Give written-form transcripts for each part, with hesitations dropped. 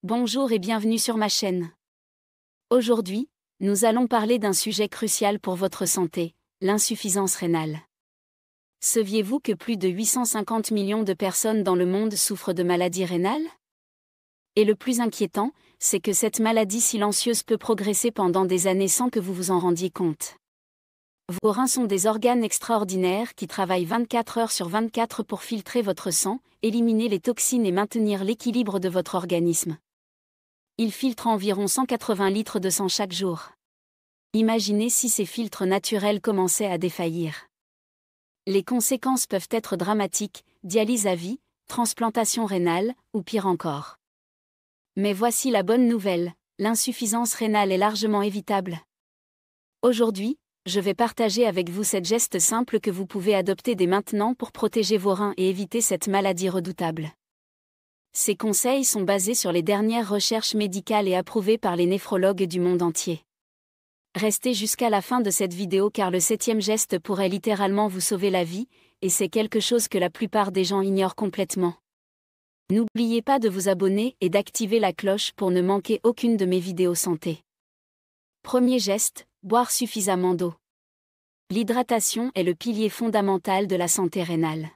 Bonjour et bienvenue sur ma chaîne. Aujourd'hui, nous allons parler d'un sujet crucial pour votre santé, l'insuffisance rénale. Saviez-vous que plus de 850 millions de personnes dans le monde souffrent de maladies rénales? Et le plus inquiétant, c'est que cette maladie silencieuse peut progresser pendant des années sans que vous vous en rendiez compte. Vos reins sont des organes extraordinaires qui travaillent 24 heures sur 24 pour filtrer votre sang, éliminer les toxines et maintenir l'équilibre de votre organisme. Ils filtrent environ 180 litres de sang chaque jour. Imaginez si ces filtres naturels commençaient à défaillir. Les conséquences peuvent être dramatiques, dialyse à vie, transplantation rénale, ou pire encore. Mais voici la bonne nouvelle, l'insuffisance rénale est largement évitable. Aujourd'hui, je vais partager avec vous 7 gestes simples que vous pouvez adopter dès maintenant pour protéger vos reins et éviter cette maladie redoutable. Ces conseils sont basés sur les dernières recherches médicales et approuvés par les néphrologues du monde entier. Restez jusqu'à la fin de cette vidéo car le 7e geste pourrait littéralement vous sauver la vie, et c'est quelque chose que la plupart des gens ignorent complètement. N'oubliez pas de vous abonner et d'activer la cloche pour ne manquer aucune de mes vidéos santé. Premier geste, boire suffisamment d'eau. L'hydratation est le pilier fondamental de la santé rénale.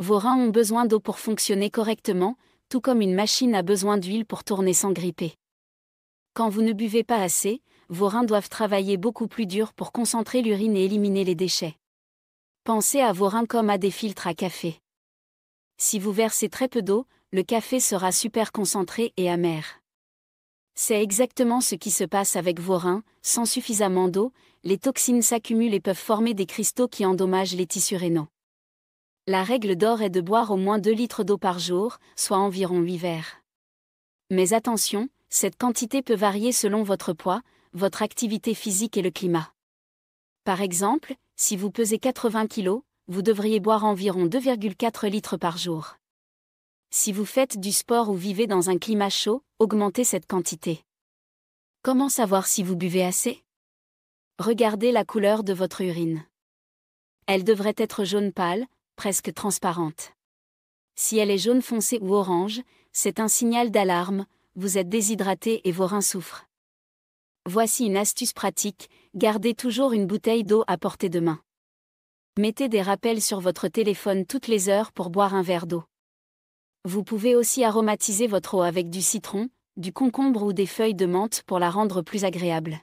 Vos reins ont besoin d'eau pour fonctionner correctement, tout comme une machine a besoin d'huile pour tourner sans gripper. Quand vous ne buvez pas assez, vos reins doivent travailler beaucoup plus dur pour concentrer l'urine et éliminer les déchets. Pensez à vos reins comme à des filtres à café. Si vous versez très peu d'eau, le café sera super concentré et amer. C'est exactement ce qui se passe avec vos reins, sans suffisamment d'eau, les toxines s'accumulent et peuvent former des cristaux qui endommagent les tissus rénaux. La règle d'or est de boire au moins 2 litres d'eau par jour, soit environ 8 verres. Mais attention, cette quantité peut varier selon votre poids, votre activité physique et le climat. Par exemple, si vous pesez 80 kg, vous devriez boire environ 2,4 litres par jour. Si vous faites du sport ou vivez dans un climat chaud, augmentez cette quantité. Comment savoir si vous buvez assez? Regardez la couleur de votre urine. Elle devrait être jaune pâle, presque transparente. Si elle est jaune foncé ou orange, c'est un signal d'alarme, vous êtes déshydraté et vos reins souffrent. Voici une astuce pratique, gardez toujours une bouteille d'eau à portée de main. Mettez des rappels sur votre téléphone toutes les heures pour boire un verre d'eau. Vous pouvez aussi aromatiser votre eau avec du citron, du concombre ou des feuilles de menthe pour la rendre plus agréable.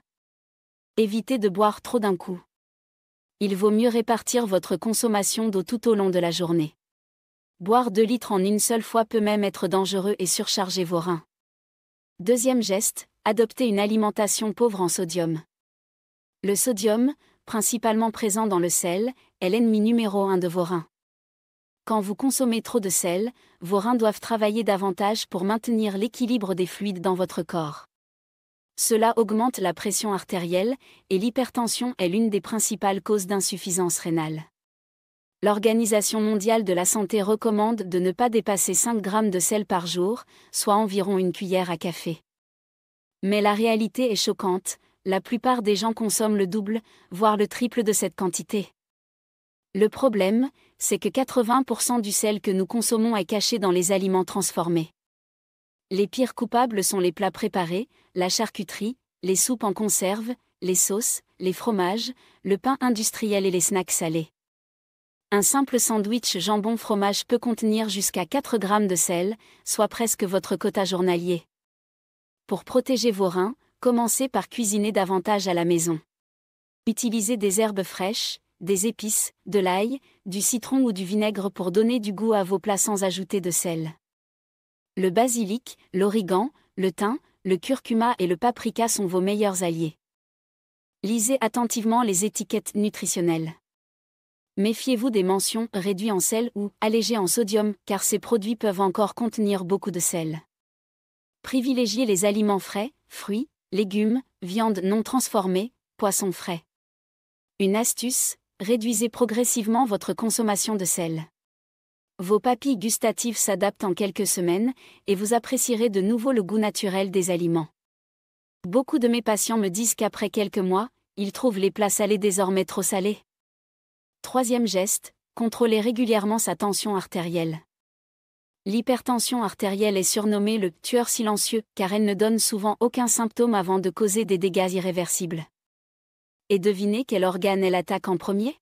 Évitez de boire trop d'un coup. Il vaut mieux répartir votre consommation d'eau tout au long de la journée. Boire 2 litres en une seule fois peut même être dangereux et surcharger vos reins. Deuxième geste, adoptez une alimentation pauvre en sodium. Le sodium, principalement présent dans le sel, est l'ennemi numéro 1 de vos reins. Quand vous consommez trop de sel, vos reins doivent travailler davantage pour maintenir l'équilibre des fluides dans votre corps. Cela augmente la pression artérielle, et l'hypertension est l'une des principales causes d'insuffisance rénale. L'Organisation mondiale de la santé recommande de ne pas dépasser 5 grammes de sel par jour, soit environ une cuillère à café. Mais la réalité est choquante, la plupart des gens consomment le double, voire le triple de cette quantité. Le problème, c'est que 80% du sel que nous consommons est caché dans les aliments transformés. Les pires coupables sont les plats préparés, la charcuterie, les soupes en conserve, les sauces, les fromages, le pain industriel et les snacks salés. Un simple sandwich jambon-fromage peut contenir jusqu'à 4 grammes de sel, soit presque votre quota journalier. Pour protéger vos reins, commencez par cuisiner davantage à la maison. Utilisez des herbes fraîches, des épices, de l'ail, du citron ou du vinaigre pour donner du goût à vos plats sans ajouter de sel. Le basilic, l'origan, le thym, le curcuma et le paprika sont vos meilleurs alliés. Lisez attentivement les étiquettes nutritionnelles. Méfiez-vous des mentions « réduit en sel » ou « allégé en sodium » car ces produits peuvent encore contenir beaucoup de sel. Privilégiez les aliments frais, fruits, légumes, viandes non transformées, poissons frais. Une astuce, réduisez progressivement votre consommation de sel. Vos papilles gustatives s'adaptent en quelques semaines, et vous apprécierez de nouveau le goût naturel des aliments. Beaucoup de mes patients me disent qu'après quelques mois, ils trouvent les plats salés désormais trop salés. Troisième geste, contrôlez régulièrement sa tension artérielle. L'hypertension artérielle est surnommée le « tueur silencieux » car elle ne donne souvent aucun symptôme avant de causer des dégâts irréversibles. Et devinez quel organe elle attaque en premier?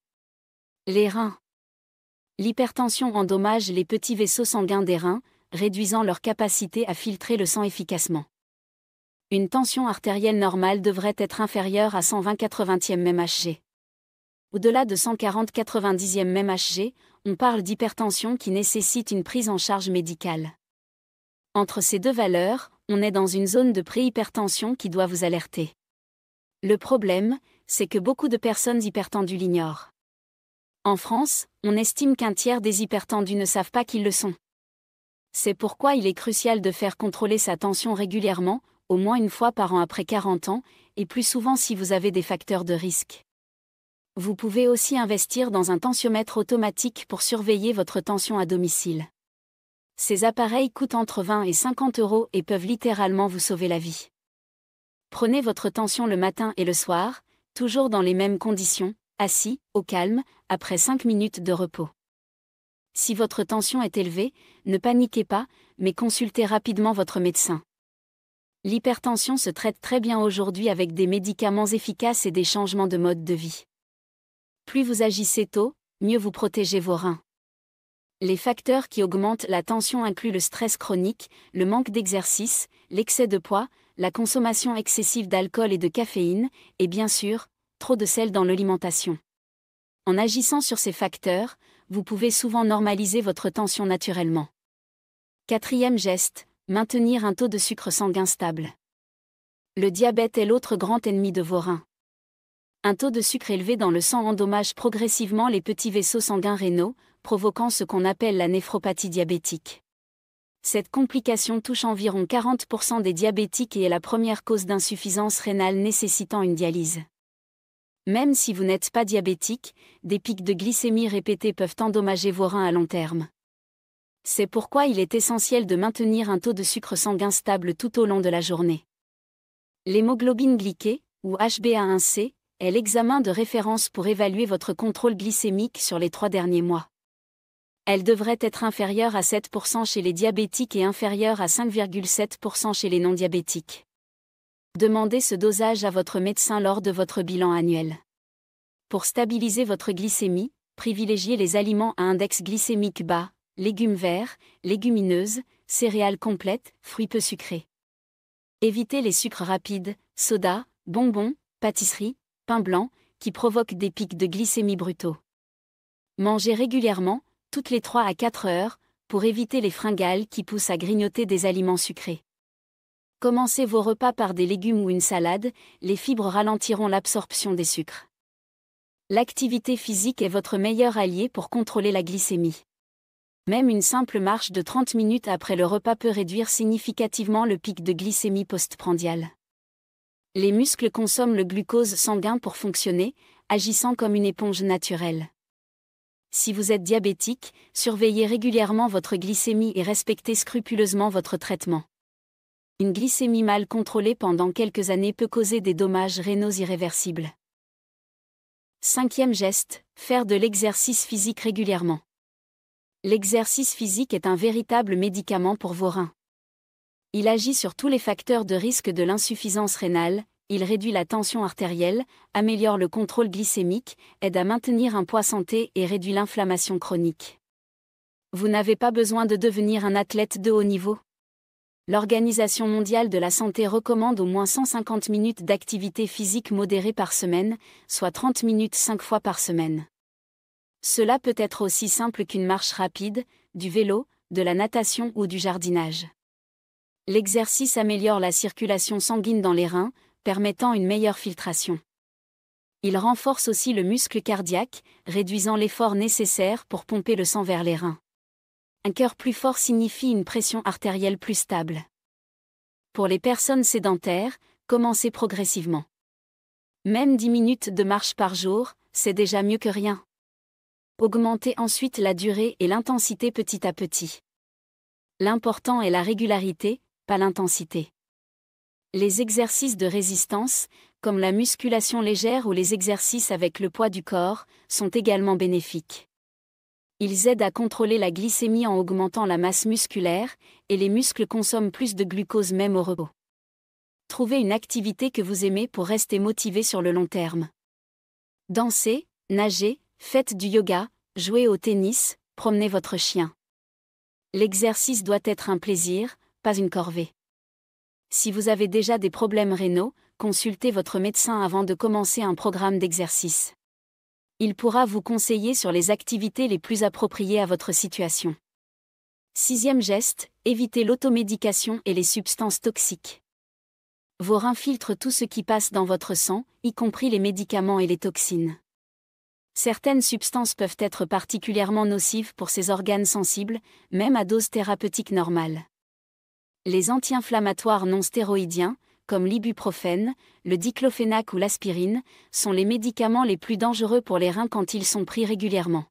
Les reins. L'hypertension endommage les petits vaisseaux sanguins des reins, réduisant leur capacité à filtrer le sang efficacement. Une tension artérielle normale devrait être inférieure à 120/80e mmHg. Au-delà de 140/90e mmHg, on parle d'hypertension qui nécessite une prise en charge médicale. Entre ces deux valeurs, on est dans une zone de préhypertension qui doit vous alerter. Le problème, c'est que beaucoup de personnes hypertendues l'ignorent. En France, on estime qu'un tiers des hypertendus ne savent pas qu'ils le sont. C'est pourquoi il est crucial de faire contrôler sa tension régulièrement, au moins une fois par an après 40 ans, et plus souvent si vous avez des facteurs de risque. Vous pouvez aussi investir dans un tensiomètre automatique pour surveiller votre tension à domicile. Ces appareils coûtent entre 20 et 50 € et peuvent littéralement vous sauver la vie. Prenez votre tension le matin et le soir, toujours dans les mêmes conditions, assis, au calme, après 5 minutes de repos. Si votre tension est élevée, ne paniquez pas, mais consultez rapidement votre médecin. L'hypertension se traite très bien aujourd'hui avec des médicaments efficaces et des changements de mode de vie. Plus vous agissez tôt, mieux vous protégez vos reins. Les facteurs qui augmentent la tension incluent le stress chronique, le manque d'exercice, l'excès de poids, la consommation excessive d'alcool et de caféine, et bien sûr, trop de sel dans l'alimentation. En agissant sur ces facteurs, vous pouvez souvent normaliser votre tension naturellement. 4e geste, maintenir un taux de sucre sanguin stable. Le diabète est l'autre grand ennemi de vos reins. Un taux de sucre élevé dans le sang endommage progressivement les petits vaisseaux sanguins rénaux, provoquant ce qu'on appelle la néphropathie diabétique. Cette complication touche environ 40% des diabétiques et est la première cause d'insuffisance rénale nécessitant une dialyse. Même si vous n'êtes pas diabétique, des pics de glycémie répétés peuvent endommager vos reins à long terme. C'est pourquoi il est essentiel de maintenir un taux de sucre sanguin stable tout au long de la journée. L'hémoglobine glyquée, ou HbA1c, est l'examen de référence pour évaluer votre contrôle glycémique sur les 3 derniers mois. Elle devrait être inférieure à 7% chez les diabétiques et inférieure à 5,7% chez les non-diabétiques. Demandez ce dosage à votre médecin lors de votre bilan annuel. Pour stabiliser votre glycémie, privilégiez les aliments à index glycémique bas, légumes verts, légumineuses, céréales complètes, fruits peu sucrés. Évitez les sucres rapides, sodas, bonbons, pâtisseries, pain blanc, qui provoquent des pics de glycémie brutaux. Mangez régulièrement, toutes les 3 à 4 heures, pour éviter les fringales qui poussent à grignoter des aliments sucrés. Commencez vos repas par des légumes ou une salade, les fibres ralentiront l'absorption des sucres. L'activité physique est votre meilleur allié pour contrôler la glycémie. Même une simple marche de 30 minutes après le repas peut réduire significativement le pic de glycémie postprandial. Les muscles consomment le glucose sanguin pour fonctionner, agissant comme une éponge naturelle. Si vous êtes diabétique, surveillez régulièrement votre glycémie et respectez scrupuleusement votre traitement. Une glycémie mal contrôlée pendant quelques années peut causer des dommages rénaux irréversibles. 5e geste, faire de l'exercice physique régulièrement. L'exercice physique est un véritable médicament pour vos reins. Il agit sur tous les facteurs de risque de l'insuffisance rénale, il réduit la tension artérielle, améliore le contrôle glycémique, aide à maintenir un poids santé et réduit l'inflammation chronique. Vous n'avez pas besoin de devenir un athlète de haut niveau. L'Organisation mondiale de la santé recommande au moins 150 minutes d'activité physique modérée par semaine, soit 30 minutes 5 fois par semaine. Cela peut être aussi simple qu'une marche rapide, du vélo, de la natation ou du jardinage. L'exercice améliore la circulation sanguine dans les reins, permettant une meilleure filtration. Il renforce aussi le muscle cardiaque, réduisant l'effort nécessaire pour pomper le sang vers les reins. Un cœur plus fort signifie une pression artérielle plus stable. Pour les personnes sédentaires, commencez progressivement. Même 10 minutes de marche par jour, c'est déjà mieux que rien. Augmentez ensuite la durée et l'intensité petit à petit. L'important est la régularité, pas l'intensité. Les exercices de résistance, comme la musculation légère ou les exercices avec le poids du corps, sont également bénéfiques. Ils aident à contrôler la glycémie en augmentant la masse musculaire, et les muscles consomment plus de glucose même au repos. Trouvez une activité que vous aimez pour rester motivé sur le long terme. Dansez, nagez, faites du yoga, jouez au tennis, promenez votre chien. L'exercice doit être un plaisir, pas une corvée. Si vous avez déjà des problèmes rénaux, consultez votre médecin avant de commencer un programme d'exercice. Il pourra vous conseiller sur les activités les plus appropriées à votre situation. 6e geste, évitez l'automédication et les substances toxiques. Vos reins filtrent tout ce qui passe dans votre sang, y compris les médicaments et les toxines. Certaines substances peuvent être particulièrement nocives pour ces organes sensibles, même à dose thérapeutique normale. Les anti-inflammatoires non stéroïdiens, comme l'ibuprofène, le diclofénac ou l'aspirine, sont les médicaments les plus dangereux pour les reins quand ils sont pris régulièrement.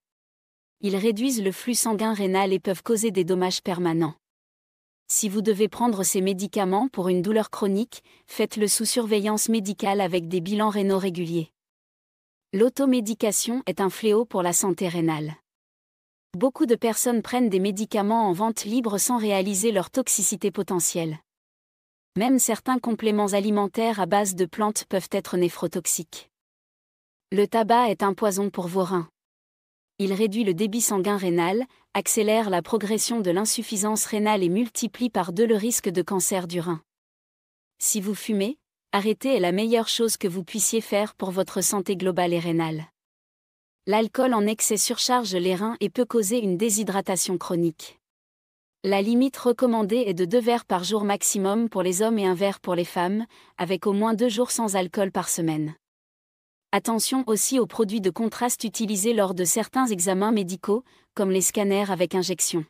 Ils réduisent le flux sanguin rénal et peuvent causer des dommages permanents. Si vous devez prendre ces médicaments pour une douleur chronique, faites-le sous surveillance médicale avec des bilans rénaux réguliers. L'automédication est un fléau pour la santé rénale. Beaucoup de personnes prennent des médicaments en vente libre sans réaliser leur toxicité potentielle. Même certains compléments alimentaires à base de plantes peuvent être néphrotoxiques. Le tabac est un poison pour vos reins. Il réduit le débit sanguin rénal, accélère la progression de l'insuffisance rénale et multiplie par 2 le risque de cancer du rein. Si vous fumez, arrêter est la meilleure chose que vous puissiez faire pour votre santé globale et rénale. L'alcool en excès surcharge les reins et peut causer une déshydratation chronique. La limite recommandée est de 2 verres par jour maximum pour les hommes et 1 verre pour les femmes, avec au moins 2 jours sans alcool par semaine. Attention aussi aux produits de contraste utilisés lors de certains examens médicaux, comme les scanners avec injection.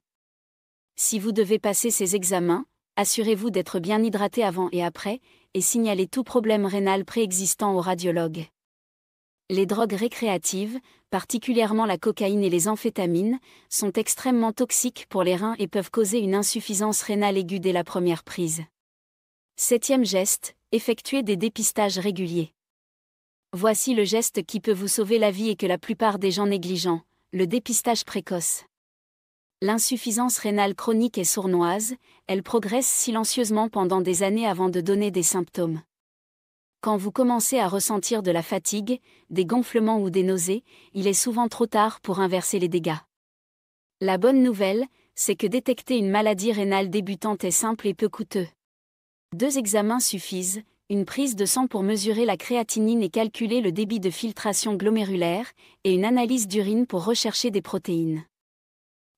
Si vous devez passer ces examens, assurez-vous d'être bien hydraté avant et après, et signalez tout problème rénal préexistant au radiologue. Les drogues récréatives, particulièrement la cocaïne et les amphétamines, sont extrêmement toxiques pour les reins et peuvent causer une insuffisance rénale aiguë dès la première prise. 7e geste, effectuez des dépistages réguliers. Voici le geste qui peut vous sauver la vie et que la plupart des gens négligent, le dépistage précoce. L'insuffisance rénale chronique est sournoise, elle progresse silencieusement pendant des années avant de donner des symptômes. Quand vous commencez à ressentir de la fatigue, des gonflements ou des nausées, il est souvent trop tard pour inverser les dégâts. La bonne nouvelle, c'est que détecter une maladie rénale débutante est simple et peu coûteux. 2 examens suffisent, une prise de sang pour mesurer la créatinine et calculer le débit de filtration glomérulaire, et une analyse d'urine pour rechercher des protéines.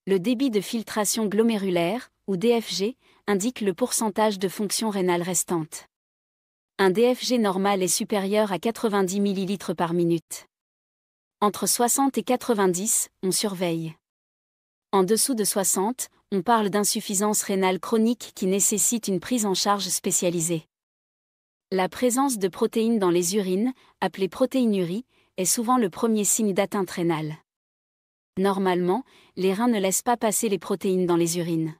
Le débit de filtration glomérulaire, ou DFG, indique le pourcentage de fonction rénale restante. Un DFG normal est supérieur à 90 ml par minute. Entre 60 et 90, on surveille. En dessous de 60, on parle d'insuffisance rénale chronique qui nécessite une prise en charge spécialisée. La présence de protéines dans les urines, appelée protéinurie, est souvent le premier signe d'atteinte rénale. Normalement, les reins ne laissent pas passer les protéines dans les urines.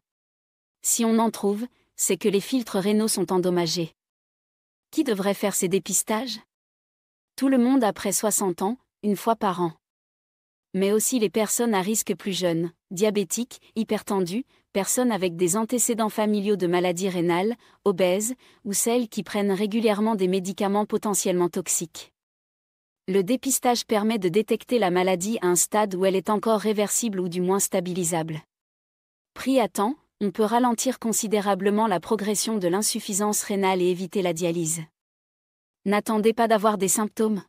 Si on en trouve, c'est que les filtres rénaux sont endommagés. Qui devrait faire ces dépistages? Tout le monde après 60 ans, 1 fois par an. Mais aussi les personnes à risque plus jeunes, diabétiques, hypertendues, personnes avec des antécédents familiaux de maladies rénales, obèses, ou celles qui prennent régulièrement des médicaments potentiellement toxiques. Le dépistage permet de détecter la maladie à un stade où elle est encore réversible ou du moins stabilisable. Pris à temps, on peut ralentir considérablement la progression de l'insuffisance rénale et éviter la dialyse. N'attendez pas d'avoir des symptômes.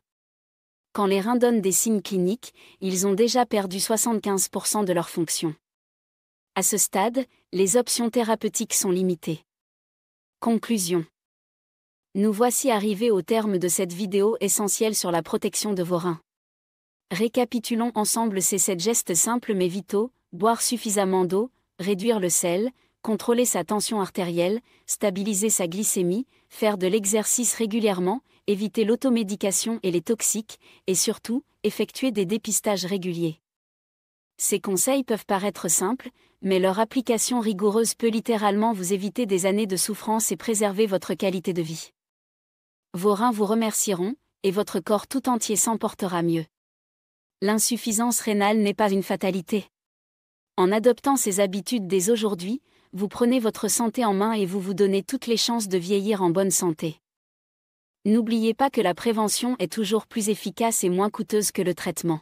Quand les reins donnent des signes cliniques, ils ont déjà perdu 75% de leur fonction. À ce stade, les options thérapeutiques sont limitées. Conclusion. Nous voici arrivés au terme de cette vidéo essentielle sur la protection de vos reins. Récapitulons ensemble ces 7 gestes simples mais vitaux: boire suffisamment d'eau, réduire le sel, contrôler sa tension artérielle, stabiliser sa glycémie, faire de l'exercice régulièrement, éviter l'automédication et les toxiques, et surtout, effectuer des dépistages réguliers. Ces conseils peuvent paraître simples, mais leur application rigoureuse peut littéralement vous éviter des années de souffrance et préserver votre qualité de vie. Vos reins vous remercieront, et votre corps tout entier s'en portera mieux. L'insuffisance rénale n'est pas une fatalité. En adoptant ces habitudes dès aujourd'hui, vous prenez votre santé en main et vous vous donnez toutes les chances de vieillir en bonne santé. N'oubliez pas que la prévention est toujours plus efficace et moins coûteuse que le traitement.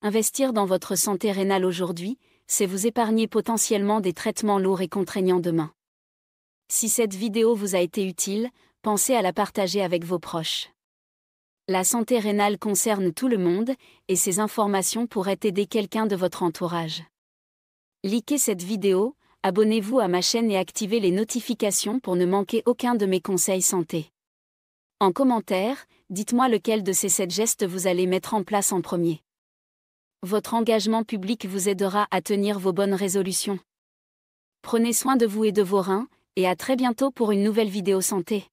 Investir dans votre santé rénale aujourd'hui, c'est vous épargner potentiellement des traitements lourds et contraignants demain. Si cette vidéo vous a été utile, pensez à la partager avec vos proches. La santé rénale concerne tout le monde, et ces informations pourraient aider quelqu'un de votre entourage. Likez cette vidéo, abonnez-vous à ma chaîne et activez les notifications pour ne manquer aucun de mes conseils santé. En commentaire, dites-moi lequel de ces 7 gestes vous allez mettre en place en premier. Votre engagement public vous aidera à tenir vos bonnes résolutions. Prenez soin de vous et de vos reins, et à très bientôt pour une nouvelle vidéo santé.